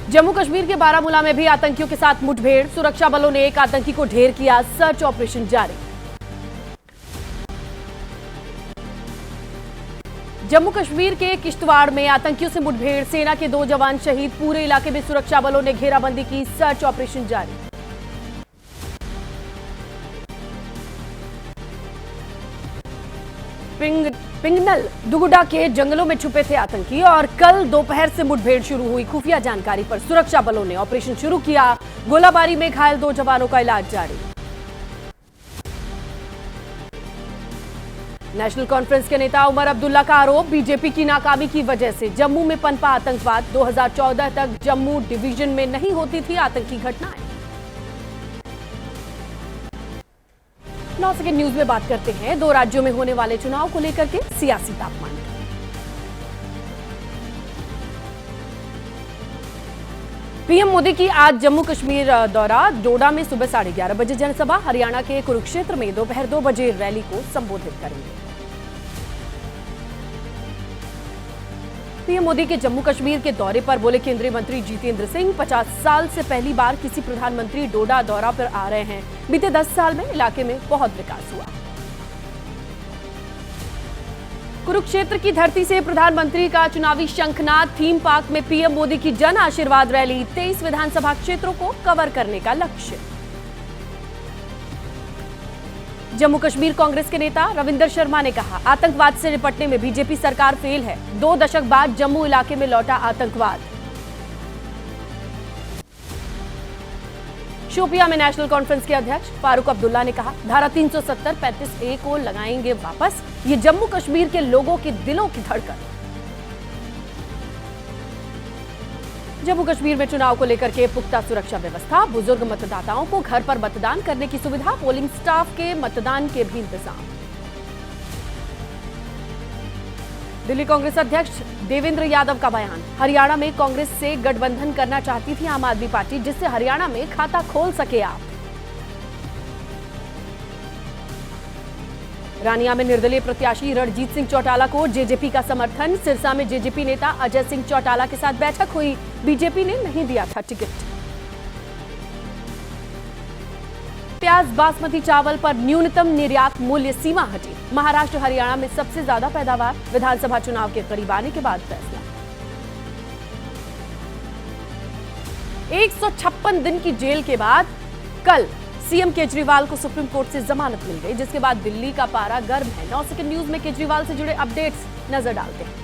जम्मू कश्मीर के बारामूला में भी आतंकियों के साथ मुठभेड़, सुरक्षा बलों ने एक आतंकी को ढेर किया, सर्च ऑपरेशन जारी। जम्मू कश्मीर के किश्तवाड़ में आतंकियों से मुठभेड़, सेना के 2 जवान शहीद, पूरे इलाके में सुरक्षा बलों ने घेराबंदी की, सर्च ऑपरेशन जारी। पिंगनल दुगुडा के जंगलों में छुपे थे आतंकी और कल दोपहर से मुठभेड़ शुरू हुई। खुफिया जानकारी पर सुरक्षा बलों ने ऑपरेशन शुरू किया। गोलाबारी में घायल 2 जवानों का इलाज जारी। नेशनल कॉन्फ्रेंस के नेता उमर अब्दुल्ला का आरोप, बीजेपी की नाकामी की वजह से जम्मू में पनपा आतंकवाद। 2014 तक जम्मू डिवीजन में नहीं होती थी आतंकी घटनाएं। 9 सेकंड न्यूज में बात करते हैं 2 राज्यों में होने वाले चुनाव को लेकर के सियासी तापमान। पीएम मोदी की आज जम्मू कश्मीर दौरा, डोडा में सुबह 11:30 बजे जनसभा, हरियाणा के कुरुक्षेत्र में दोपहर 2 बजे रैली को संबोधित करेंगे। पीएम मोदी के जम्मू कश्मीर के दौरे पर बोले केंद्रीय मंत्री जितेंद्र सिंह, 50 साल से पहली बार किसी प्रधानमंत्री डोडा दौरा पर आ रहे हैं। बीते 10 साल में इलाके में बहुत विकास हुआ। कुरुक्षेत्र की धरती से प्रधानमंत्री का चुनावी शंखनाद, थीम पार्क में पीएम मोदी की जन आशीर्वाद रैली, 23 विधानसभा क्षेत्रों को कवर करने का लक्ष्य। जम्मू कश्मीर कांग्रेस के नेता रविंदर शर्मा ने कहा, आतंकवाद से निपटने में बीजेपी सरकार फेल है। 2 दशक बाद जम्मू इलाके में लौटा आतंकवाद। शोपिया में नेशनल कॉन्फ्रेंस के अध्यक्ष फारूक अब्दुल्ला ने कहा, धारा 370-35A को लगाएंगे वापस। ये जम्मू कश्मीर के लोगों के दिलों की धड़कन। जम्मू कश्मीर में चुनाव को लेकर के पुख्ता सुरक्षा व्यवस्था, बुजुर्ग मतदाताओं को घर पर मतदान करने की सुविधा, पोलिंग स्टाफ के मतदान के भी इंतजाम। दिल्ली कांग्रेस अध्यक्ष देवेंद्र यादव का बयान, हरियाणा में कांग्रेस से गठबंधन करना चाहती थी आम आदमी पार्टी, जिससे हरियाणा में खाता खोल सके आप। रानिया में निर्दलीय प्रत्याशी रणजीत सिंह चौटाला को जेजेपी का समर्थन, सिरसा में जेजेपी नेता अजय सिंह चौटाला के साथ बैठक हुई, बीजेपी ने नहीं दिया था टिकट। प्याज बासमती चावल पर न्यूनतम निर्यात मूल्य सीमा हटी, महाराष्ट्र हरियाणा में सबसे ज्यादा पैदावार, विधानसभा चुनाव के करीब आने के बाद फैसला। 156 दिन की जेल के बाद कल सीएम केजरीवाल को सुप्रीम कोर्ट से जमानत मिल गई, जिसके बाद दिल्ली का पारा गर्म है। 9 सेकंड न्यूज में केजरीवाल से जुड़े अपडेट्स नजर डालते हैं।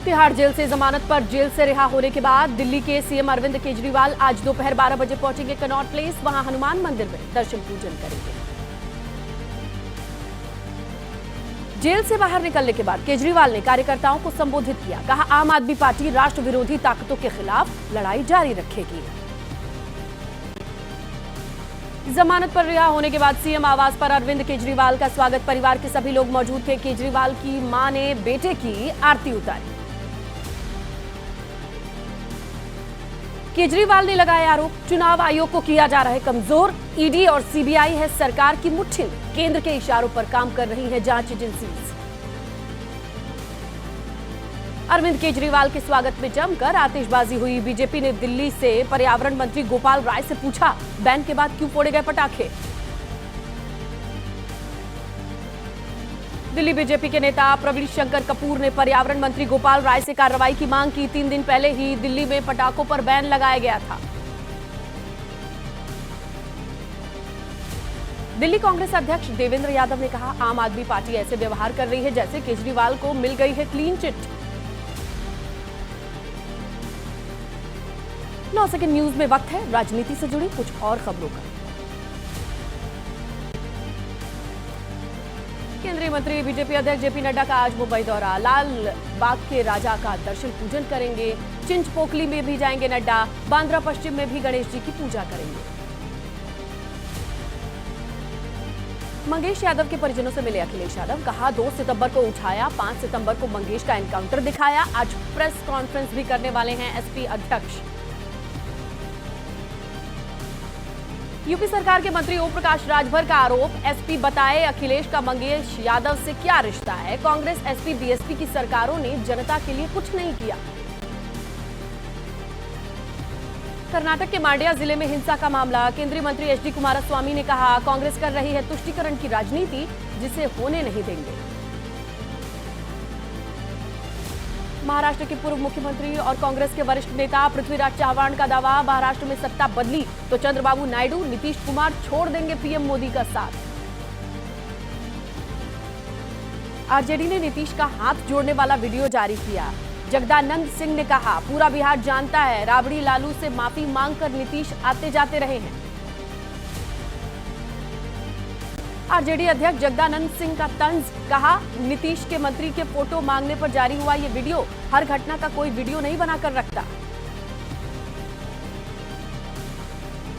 तिहाड़ जेल से जमानत पर जेल से रिहा होने के बाद दिल्ली के सीएम अरविंद केजरीवाल आज दोपहर 12 बजे पहुंचेंगे कनॉट प्लेस, वहां हनुमान मंदिर में दर्शन पूजन करेंगे। जेल से बाहर निकलने के बाद केजरीवाल ने कार्यकर्ताओं को संबोधित किया, कहा आम आदमी पार्टी राष्ट्र विरोधी ताकतों के खिलाफ लड़ाई जारी रखेगी। जमानत पर रिहा होने के बाद सीएम आवास पर अरविंद केजरीवाल का स्वागत, परिवार के सभी लोग मौजूद थे। केजरीवाल की मां ने बेटे की आरती उतारी। केजरीवाल ने लगाया आरोप, चुनाव आयोग को किया जा रहा है कमजोर, ईडी और सीबीआई है सरकार की मुट्ठी में, केंद्र के इशारों पर काम कर रही है जांच एजेंसीज। अरविंद केजरीवाल के स्वागत में जमकर आतिशबाजी हुई। बीजेपी ने दिल्ली से पर्यावरण मंत्री गोपाल राय से पूछा, बैन के बाद क्यों फोड़े गए पटाखे। दिल्ली बीजेपी के नेता प्रवीण शंकर कपूर ने पर्यावरण मंत्री गोपाल राय से कार्रवाई की मांग की। 3 दिन पहले ही दिल्ली में पटाखों पर बैन लगाया गया था। दिल्ली कांग्रेस अध्यक्ष देवेंद्र यादव ने कहा, आम आदमी पार्टी ऐसे व्यवहार कर रही है जैसे केजरीवाल को मिल गई है क्लीन चिट। 9 सेकंड न्यूज में वक्त है राजनीति से जुड़ी कुछ और खबरों का। केंद्रीय मंत्री बीजेपी अध्यक्ष जेपी नड्डा का आज मुंबई दौरा, लाल बाग के राजा का दर्शन पूजन करेंगे। चिंचपोकली में भी जाएंगे नड्डा, बांद्रा पश्चिम में भी गणेश जी की पूजा करेंगे। मंगेश यादव के परिजनों से मिले अखिलेश यादव, कहा 2 सितंबर को उठाया, 5 सितंबर को मंगेश का एनकाउंटर दिखाया। आज प्रेस कॉन्फ्रेंस भी करने वाले हैं एसपी अध्यक्ष। यूपी सरकार के मंत्री ओम प्रकाश राजभर का आरोप, एसपी बताए अखिलेश का मंगेश यादव से क्या रिश्ता है। कांग्रेस एसपी बीएसपी की सरकारों ने जनता के लिए कुछ नहीं किया। कर्नाटक के मांड्या जिले में हिंसा का मामला, केंद्रीय मंत्री एचडी कुमारस्वामी ने कहा कांग्रेस कर रही है तुष्टीकरण की राजनीति, जिसे होने नहीं देंगे। महाराष्ट्र के पूर्व मुख्यमंत्री और कांग्रेस के वरिष्ठ नेता पृथ्वीराज चव्हाण का दावा, महाराष्ट्र में सत्ता बदली तो चंद्रबाबू नायडू नीतीश कुमार छोड़ देंगे पीएम मोदी का साथ। आरजेडी ने नीतीश का हाथ जोड़ने वाला वीडियो जारी किया। जगदानंद सिंह ने कहा पूरा बिहार जानता है राबड़ी लालू से माफी मांगकर नीतीश आते जाते रहे हैं। आरजेडी अध्यक्ष जगदानंद सिंह का तंज, कहा नीतीश के मंत्री के फोटो मांगने पर जारी हुआ ये वीडियो, हर घटना का कोई वीडियो नहीं बनाकर रखता।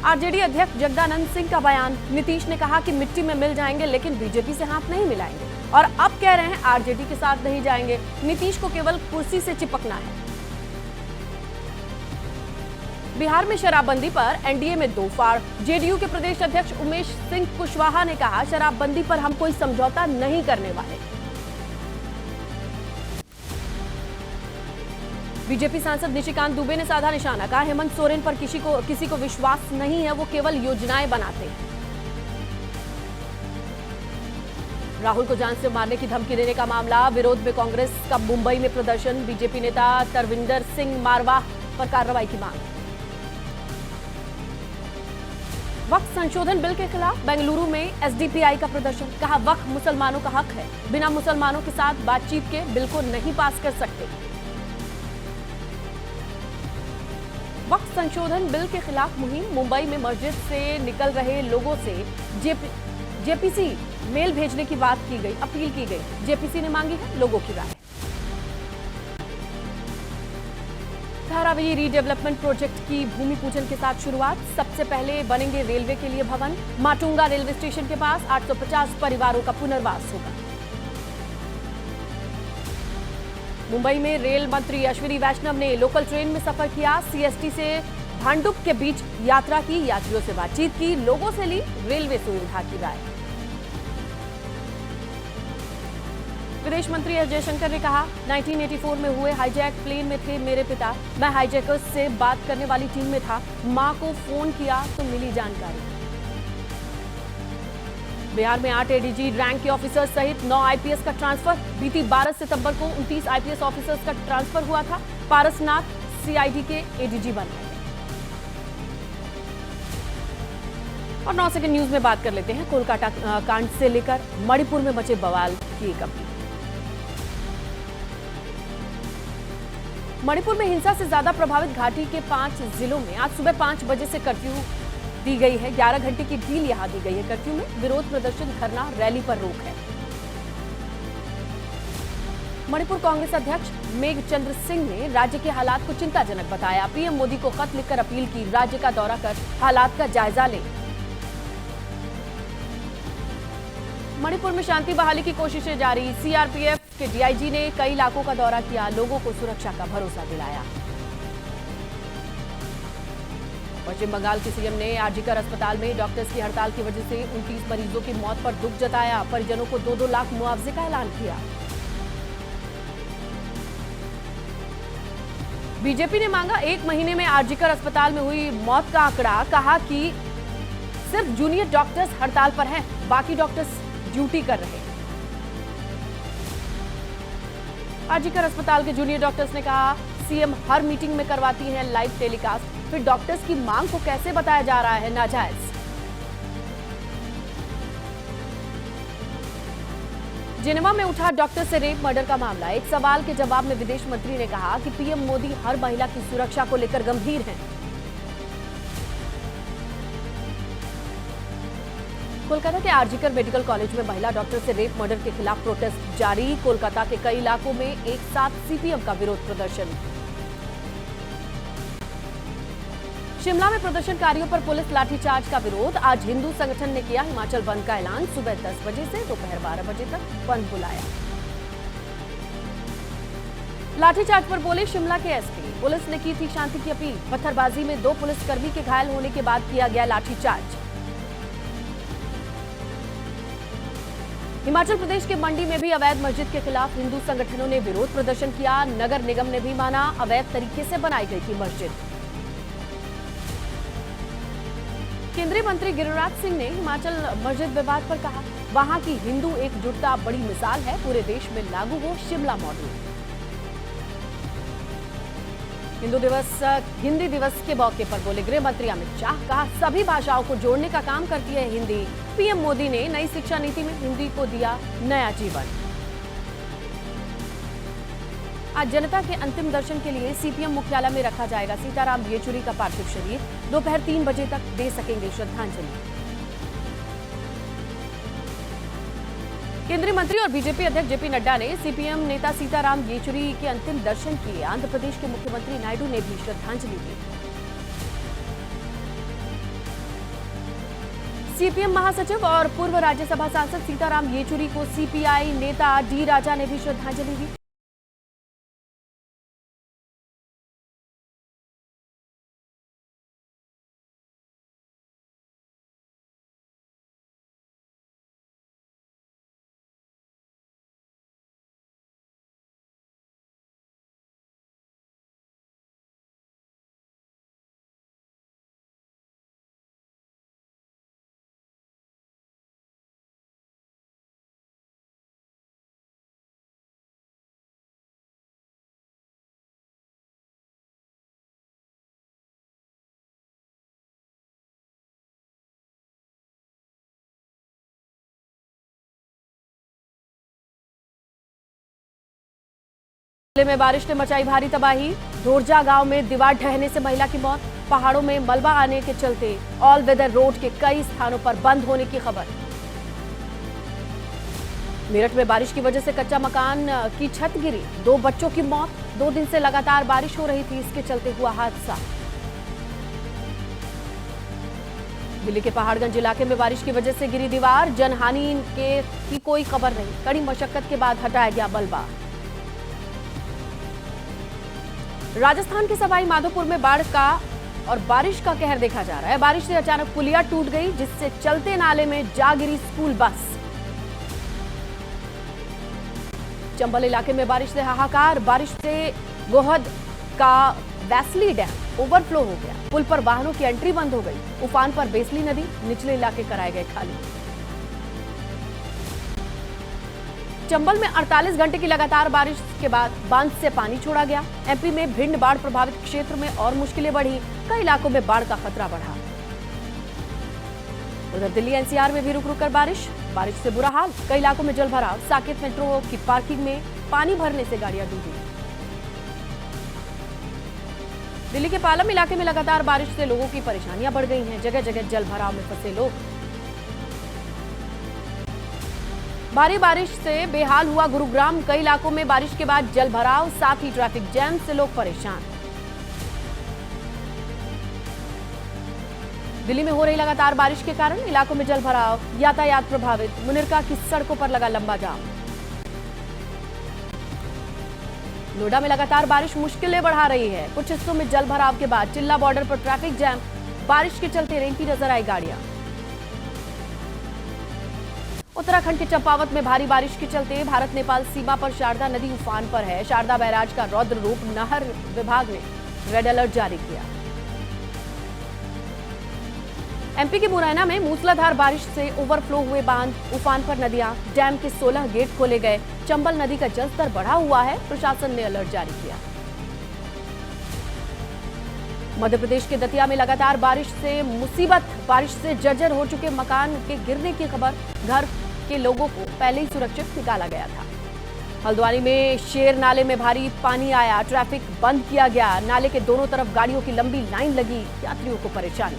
आरजेडी अध्यक्ष जगदानंद सिंह का बयान, नीतीश ने कहा कि मिट्टी में मिल जाएंगे लेकिन बीजेपी से हाथ नहीं मिलाएंगे, और अब कह रहे हैं आरजेडी के साथ नहीं जाएंगे, नीतीश को केवल कुर्सी से चिपकना है। बिहार में शराबबंदी पर एनडीए में दो फाड़, जेडीयू के प्रदेश अध्यक्ष उमेश सिंह कुशवाहा ने कहा शराबबंदी पर हम कोई समझौता नहीं करने वाले। बीजेपी सांसद निशिकांत दुबे ने साधा निशाना, कहा हेमंत सोरेन पर किसी को विश्वास नहीं है, वो केवल योजनाएं बनाते हैं। राहुल को जान से मारने की धमकी देने का मामला, विरोध में कांग्रेस का मुंबई में प्रदर्शन, बीजेपी नेता तरविंदर सिंह मारवाह पर कार्रवाई की मांग। वक्फ संशोधन बिल के खिलाफ बेंगलुरु में एसडीपीआई का प्रदर्शन, कहा वक्फ मुसलमानों का हक है, बिना मुसलमानों के साथ बातचीत के बिल को नहीं पास कर सकते। वक्फ संशोधन बिल के खिलाफ मुहिम, मुंबई में मस्जिद से निकल रहे लोगों से जेपीसी मेल भेजने की बात की गई, अपील की गई। जेपीसी ने मांगी है लोगों की राय। धारावी रीडेवलपमेंट प्रोजेक्ट की भूमि पूजन के साथ शुरुआत, सबसे पहले बनेंगे रेलवे के लिए भवन, माटुंगा रेलवे स्टेशन के पास 850 परिवारों का पुनर्वास होगा। मुंबई में रेल मंत्री अश्विनी वैष्णव ने लोकल ट्रेन में सफर किया, सीएसटी से भांडुप के बीच यात्रा की, यात्रियों से बातचीत की, लोगों से ली रेलवे सुविधा की राय। विदेश मंत्री एस जयशंकर ने कहा 1984 में हुए हाईजैक प्लेन में थे मेरे पिता, मैं हाईजैकर्स से बात करने वाली टीम में था, मां को फोन किया तो मिली जानकारी। बिहार में 8 एडीजी रैंक के ऑफिसर्स सहित 9 आईपीएस का ट्रांसफर, बीती 12 सितंबर को 29 आईपीएस ऑफिसर्स का ट्रांसफर हुआ था। पारसनाथ सीआईडी के एडीजी बनाए गए। और 9 सेकंड न्यूज में बात कर लेते हैं कोलकाता कांड से लेकर मणिपुर में मचे बवाल की एक अपील। मणिपुर में हिंसा से ज्यादा प्रभावित घाटी के 5 जिलों में आज सुबह 5 बजे से कर्फ्यू दी गई है। 11 घंटे की ढील यहां दी गई है। कर्फ्यू में विरोध प्रदर्शन, धरना, रैली पर रोक है। मणिपुर कांग्रेस अध्यक्ष मेघचंद्र सिंह ने राज्य के हालात को चिंताजनक बताया। पीएम मोदी को खत लिखकर अपील की राज्य का दौरा कर हालात का जायजा लें। मणिपुर में शांति बहाली की कोशिशें जारी, सीआरपीएफ के डीआईजी ने कई इलाकों का दौरा किया, लोगों को सुरक्षा का भरोसा दिलाया। पश्चिम बंगाल के सीएम ने आरजीकर अस्पताल में डॉक्टर्स की हड़ताल की वजह से 29 मरीजों की मौत पर दुख जताया, परिजनों को 2-2 लाख मुआवजे का ऐलान किया। बीजेपी ने मांगा 1 महीने में आरजीकर अस्पताल में हुई मौत का आंकड़ा, कहा कि सिर्फ जूनियर डॉक्टर्स हड़ताल पर हैं, बाकी डॉक्टर्स ड्यूटी कर रहे हैं। आरजीकर अस्पताल के जूनियर डॉक्टर्स ने कहा सीएम हर मीटिंग में करवाती हैं लाइव टेलीकास्ट, फिर डॉक्टर्स की मांग को कैसे बताया जा रहा है नाजायज। जिनेवा में उठा डॉक्टर से रेप मर्डर का मामला, एक सवाल के जवाब में विदेश मंत्री ने कहा कि पीएम मोदी हर महिला की सुरक्षा को लेकर गंभीर हैं। कोलकाता के आरजीकर मेडिकल कॉलेज में महिला डॉक्टर से रेप मर्डर के खिलाफ प्रोटेस्ट जारी, कोलकाता के कई इलाकों में एक साथ सीपीएम का विरोध प्रदर्शन। शिमला में प्रदर्शनकारियों पर पुलिस लाठीचार्ज का विरोध, आज हिंदू संगठन ने किया हिमाचल बंद का ऐलान, सुबह 10 बजे से दोपहर 12 बजे तक बंद बुलाया। लाठीचार्ज पर बोले शिमला के एसपी, पुलिस ने की थी शांति की अपील, पत्थरबाजी में 2 पुलिसकर्मी के घायल होने के बाद किया गया लाठीचार्ज। हिमाचल प्रदेश के मंडी में भी अवैध मस्जिद के खिलाफ हिंदू संगठनों ने विरोध प्रदर्शन किया। नगर निगम ने भी माना अवैध तरीके से बनाई गई थी मस्जिद। केंद्रीय मंत्री गिरिराज सिंह ने हिमाचल मस्जिद विवाद पर कहा, वहां की हिंदू एकजुटता बड़ी मिसाल है, पूरे देश में लागू हो शिमला मॉडल। हिंदी दिवस के मौके पर बोले गृह मंत्री अमित शाह, कहा सभी भाषाओं को जोड़ने का काम करती है हिंदी। पीएम मोदी ने नई शिक्षा नीति में हिंदी को दिया नया जीवन। आज जनता के अंतिम दर्शन के लिए सीपीएम मुख्यालय में रखा जाएगा सीताराम येचुरी का पार्थिव शरीर। दोपहर 3 बजे तक दे सकेंगे श्रद्धांजलि। केंद्रीय मंत्री और बीजेपी अध्यक्ष जेपी नड्डा ने सीपीएम नेता सीताराम येचुरी के अंतिम दर्शन किए। आंध्र प्रदेश के मुख्यमंत्री नायडू ने भी श्रद्धांजलि दी। सीपीएम महासचिव और पूर्व राज्यसभा सांसद सीताराम येचुरी को सीपीआई नेता डी राजा ने भी श्रद्धांजलि दी। जिले में बारिश ने मचाई भारी तबाही। धोरजा गांव में दीवार ढहने से महिला की मौत। पहाड़ों में मलबा आने के चलते ऑल वेदर रोड के कई स्थानों पर बंद होने की खबर। मेरठ में बारिश की वजह से कच्चा मकान की छत गिरी, 2 बच्चों की मौत। 2 दिन से लगातार बारिश हो रही थी, इसके चलते हुआ हादसा। दिल्ली के पहाड़गंज इलाके में बारिश की वजह से गिरी दीवार, जनहानि की कोई खबर नहीं। कड़ी मशक्कत के बाद हटाया गया मलबा। राजस्थान के सवाई माधोपुर में बाढ़ का और बारिश का कहर देखा जा रहा है। बारिश से अचानक पुलिया टूट गई, जिससे चलते नाले में जा गिरी स्कूल बस। चंबल इलाके में बारिश से हाहाकार। बारिश से गोहद का वैसली डैम ओवरफ्लो हो गया। पुल पर वाहनों की एंट्री बंद हो गई। उफान पर बेसली नदी, निचले इलाके कराए गए खाली। चंबल में 48 घंटे की लगातार बारिश के बाद बांध से पानी छोड़ा गया। एमपी में भिंड बाढ़ प्रभावित क्षेत्र में और मुश्किलें बढ़ी। कई इलाकों में बाढ़ का खतरा बढ़ा। उधर दिल्ली एनसीआर में भी रुक रुक कर बारिश से बुरा हाल। कई इलाकों में जल भराव। साकेत मेट्रो की पार्किंग में पानी भरने से गाड़ियां डूबी। दिल्ली के पालम इलाके में लगातार बारिश से लोगों की परेशानियां बढ़ गई हैं। जगह जगह जल भराव में फंसे लोग। भारी बारिश से बेहाल हुआ गुरुग्राम। कई इलाकों में बारिश के बाद जल भराव, साथ ही ट्रैफिक जैम से लोग परेशान। दिल्ली में हो रही लगातार बारिश के कारण इलाकों में जल भराव, यातायात प्रभावित। मुनिरका की सड़कों पर लगा लंबा जाम। नोएडा में लगातार बारिश मुश्किलें बढ़ा रही है। कुछ हिस्सों में जल भराव के बाद चिल्ला बॉर्डर पर ट्रैफिक जैम। बारिश के चलते रेंगती नजर आई गाड़ियां। उत्तराखंड के चंपावत में भारी बारिश के चलते भारत नेपाल सीमा पर शारदा नदी उफान पर है। शारदा बैराज का रौद्र रूप, नहर विभाग ने रेड अलर्ट जारी किया। एमपी के मुरैना में मूसलाधार बारिश से ओवरफ्लो हुए बांध, उफान पर नदियां। डैम के 16 गेट खोले गए। चंबल नदी का जलस्तर बढ़ा हुआ है। प्रशासन ने अलर्ट जारी किया। मध्य प्रदेश के दतिया में लगातार बारिश से मुसीबत। बारिश से जर्जर हो चुके मकान के गिरने की खबर। घर के लोगों को पहले ही सुरक्षित निकाला गया था। हल्द्वानी में शेर नाले में भारी पानी आया। ट्रैफिक बंद किया गया। नाले के दोनों तरफ गाड़ियों की लंबी लाइन लगी। यात्रियों को परेशानी।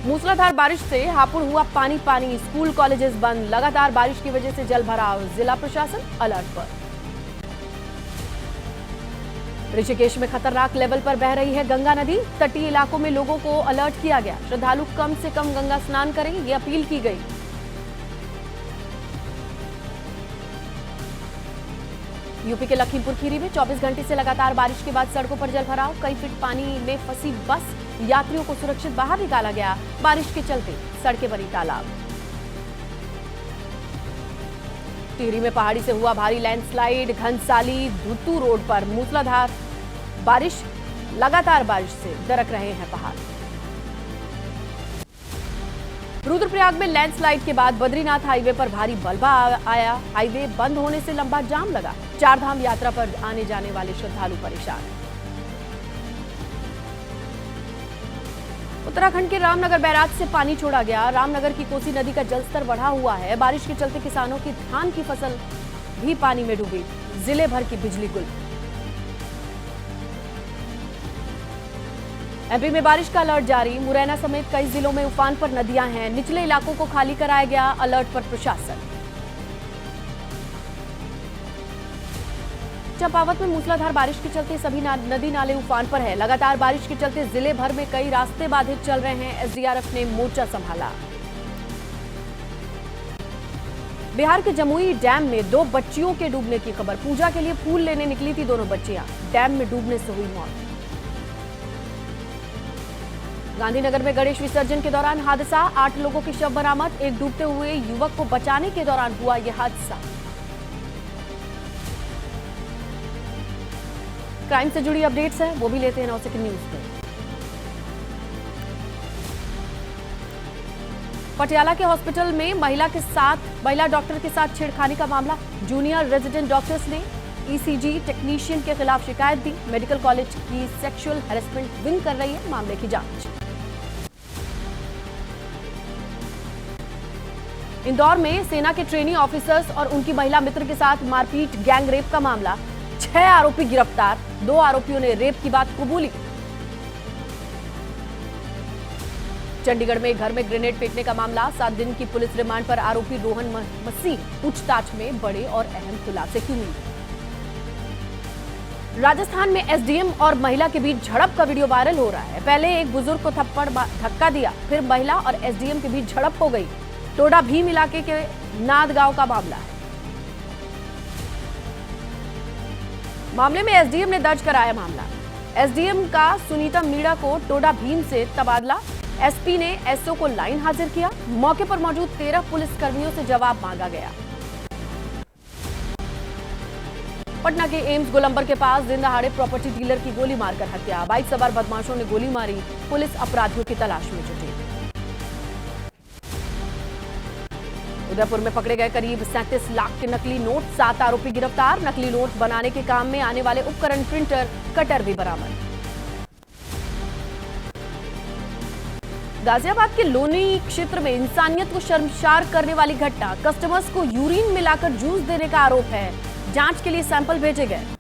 मूसलाधार बारिश से हापुड़ हुआ पानी पानी। स्कूल कॉलेजेस बंद। लगातार बारिश की वजह से जल भराव। जिला प्रशासन अलर्ट पर। ऋषिकेश में खतरनाक लेवल पर बह रही है गंगा नदी। तटीय इलाकों में लोगों को अलर्ट किया गया। श्रद्धालु कम से कम गंगा स्नान करें, ये अपील की गई। यूपी के लखीमपुर खीरी में 24 घंटे से लगातार बारिश के बाद सड़कों पर जल भराव। कई फीट पानी में फंसी बस। यात्रियों को सुरक्षित बाहर निकाला गया। बारिश के चलते सड़कें बनी तालाब। टिहरी में पहाड़ी से हुआ भारी लैंडस्लाइड। घनसाली धुतू रोड पर मूसलाधार बारिश, लगातार बारिश से दरक रहे हैं पहाड़। रुद्रप्रयाग में लैंडस्लाइड के बाद बद्रीनाथ हाईवे पर भारी मलबा आया। हाईवे बंद होने से लंबा जाम लगा। चारधाम यात्रा पर आने जाने वाले श्रद्धालु परेशान। उत्तराखंड के रामनगर बैराज से पानी छोड़ा गया। रामनगर की कोसी नदी का जलस्तर बढ़ा हुआ है। बारिश के चलते किसानों की धान की फसल भी पानी में डूबी। जिले भर की बिजली गुल। एमपी में बारिश का अलर्ट जारी। मुरैना समेत कई जिलों में उफान पर नदियां हैं। निचले इलाकों को खाली कराया गया। अलर्ट पर प्रशासन। चंपावत में मूसलाधार बारिश के चलते सभी नदी नाले उफान पर है। लगातार बारिश के चलते जिले भर में कई रास्ते बाधित चल रहे हैं। एसडीआरएफ ने मोर्चा संभाला। बिहार के जमुई डैम में 2 बच्चियों के डूबने की खबर। पूजा के लिए फूल लेने निकली थी दोनों बच्चियां। डैम में डूबने से हुई मौत। गांधीनगर में गणेश विसर्जन के दौरान हादसा। 8 लोगों के शव बरामद। एक डूबते हुए युवक को बचाने के दौरान हुआ यह हादसा। क्राइम से जुड़ी अपडेट्स हैं, वो भी लेते हैं 9 सेकंड न्यूज पे। पटियाला के हॉस्पिटल में महिला डॉक्टर के साथ छेड़खानी का मामला। जूनियर रेजिडेंट डॉक्टर्स ने ईसीजी टेक्नीशियन के खिलाफ शिकायत दी। मेडिकल कॉलेज की सेक्सुअल हैरेसमेंट विंग कर रही है मामले की जांच। इंदौर में सेना के ट्रेनी ऑफिसर्स और उनकी महिला मित्र के साथ मारपीट, गैंग रेप का मामला। 6 आरोपी गिरफ्तार। 2 आरोपियों ने रेप की बात कबूली। चंडीगढ़ में घर में ग्रेनेड फेंकने का मामला। 7 दिन की पुलिस रिमांड पर आरोपी रोहन मसीह। पूछताछ में बड़े और अहम खुलासे की उम्मीद। राजस्थान में एसडीएम और महिला के बीच झड़प का वीडियो वायरल हो रहा है। पहले एक बुजुर्ग को थप्पड़ धक्का दिया, फिर महिला और एसडीएम के बीच झड़प हो गई। टोडा भीम इलाके के नाद गांव का मामला है। मामले में एसडीएम ने दर्ज कराया मामला। एसडीएम का सुनीता मीणा को टोडा भीम से तबादला। एसपी ने एसओ को लाइन हाजिर किया। मौके पर मौजूद 13 पुलिसकर्मियों से जवाब मांगा गया। पटना के एम्स गोलंबर के पास दिन दहाड़े प्रॉपर्टी डीलर की गोली मारकर हत्या। बाइक सवार बदमाशों ने गोली मारी। पुलिस अपराधियों की तलाश में जुटी। उदयपुर में पकड़े गए करीब 37 लाख के नकली नोट। 7 आरोपी गिरफ्तार। नकली नोट बनाने के काम में आने वाले उपकरण, प्रिंटर, कटर भी बरामद। गाजियाबाद के लोनी क्षेत्र में इंसानियत को शर्मसार करने वाली घटना। कस्टमर्स को यूरिन मिलाकर जूस देने का आरोप है। जांच के लिए सैंपल भेजे गए।